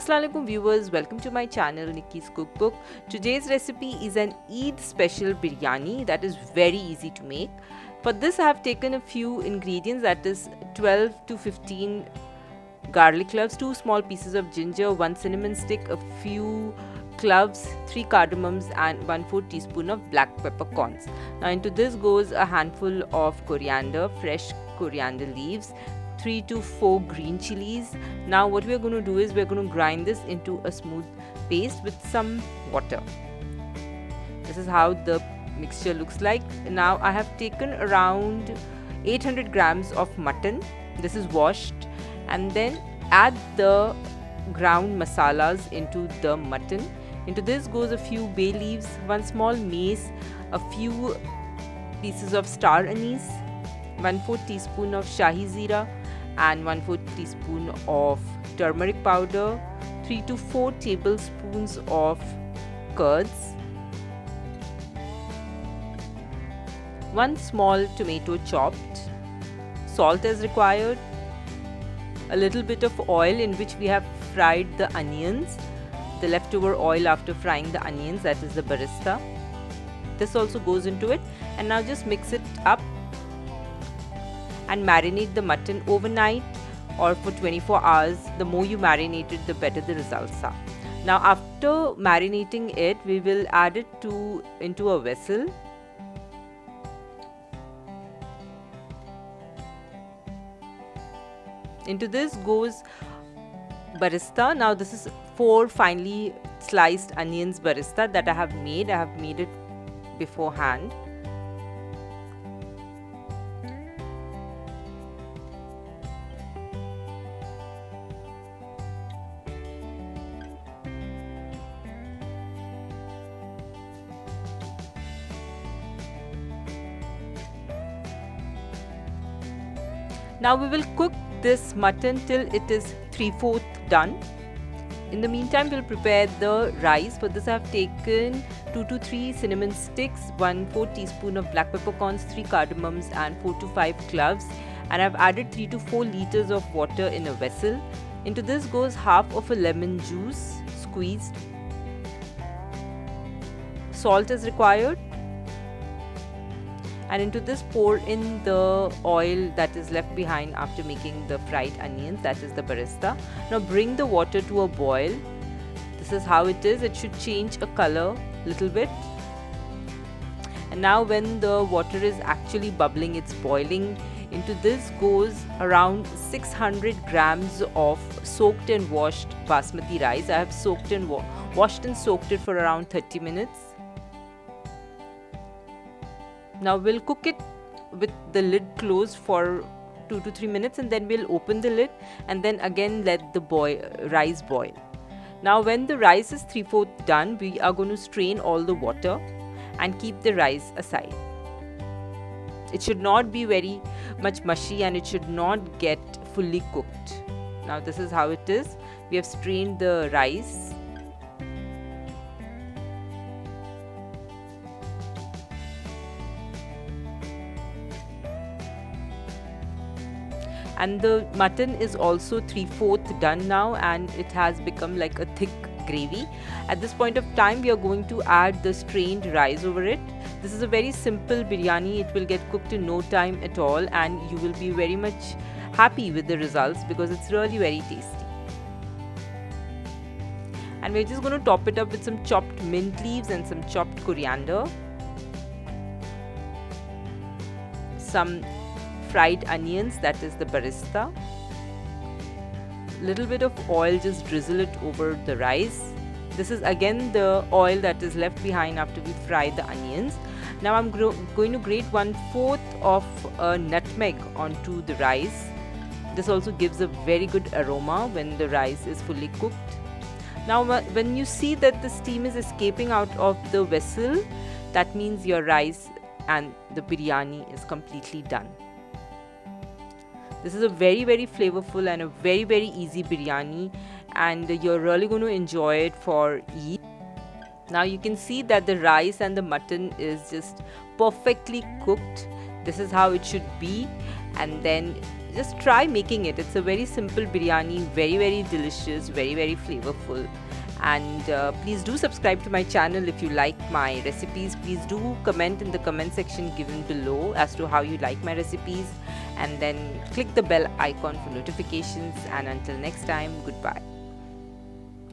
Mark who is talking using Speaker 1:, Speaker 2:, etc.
Speaker 1: Assalamualaikum viewers, welcome to my channel Nikki's Cookbook. Today's recipe is an Eid special biryani that is very easy to make. For this I have taken a few ingredients, that is 12 to 15 garlic cloves, 2 small pieces of ginger, 1 cinnamon stick, a few cloves, 3 cardamoms and 1/4 teaspoon of black peppercorns. Now into this goes a handful of coriander, fresh coriander leaves, 3 to 4 green chilies. Now what we are going to do is we are going to grind this into a smooth paste with some water. This is how the mixture looks like. Now I have taken around 800 grams of mutton. This is washed, and then add the ground masalas into the mutton. Into this goes a few bay leaves, 1 small mace, a few pieces of star anise, 1/4 teaspoon of shahi zira and 1/4 teaspoon of turmeric powder, 3 to 4 tablespoons of curds, 1 small tomato chopped, salt as required, a little bit of oil in which we have fried the onions, the leftover oil after frying the onions, that is the barista. This also goes into it, and now just mix it up and marinate the mutton overnight or for 24 hours. The more you marinate it, the better the results are. Now after marinating it, we will add it into a vessel. Into this goes barista. Now this is 4 finely sliced onions barista that I have made. I have made it beforehand. Now we will cook this mutton till it is 3/4 done. In the meantime, we'll prepare the rice. For this I have taken 2 to 3 cinnamon sticks, 1/4 teaspoon of black peppercorns, 3 cardamoms and 4 to 5 cloves, and I've added 3 to 4 liters of water in a vessel. Into this goes half of a lemon juice squeezed, salt as required, and into this pour in the oil that is left behind after making the fried onions, that is the barista. Now bring the water to a boil. This is how it is. It should change a color little bit, and now when the water is actually bubbling, it's boiling. Into this goes around 600 grams of soaked and washed basmati rice. I have washed and soaked it for around 30 minutes. Now we'll cook it with the lid closed for 2 to 3 minutes, and then we'll open the lid and then again let the rice boil. Now when the rice is 3/4 done, we are going to strain all the water and keep the rice aside. It should not be very much mushy and it should not get fully cooked. Now this is how it is. We have strained the rice. And the mutton is also 3/4 done now, and it has become like a thick gravy. At this point of time, we are going to add the strained rice over it. This is a very simple biryani. It will get cooked in no time at all, and you will be very much happy with the results because it's really very tasty. And we're just going to top it up with some chopped mint leaves and some chopped coriander, some fried onions, that is the barista, little bit of oil, just drizzle it over the rice. This is again the oil that is left behind after we fry the onions. Now I'm going to grate 1/4 of a nutmeg onto the rice. This also gives a very good aroma when the rice is fully cooked. Now when you see that the steam is escaping out of the vessel, that means your rice and the biryani is completely done. This is a very, very flavorful and a very, very easy biryani, and you're really going to enjoy it for Eid. Now you can see that the rice and the mutton is just perfectly cooked. This is how it should be, and then just try making it. It's a very simple biryani, very delicious, very flavorful. And please do subscribe to my channel if you like my recipes. Please do comment in the comment section given below as to how you like my recipes, and then click the bell icon for notifications. And until next time, goodbye.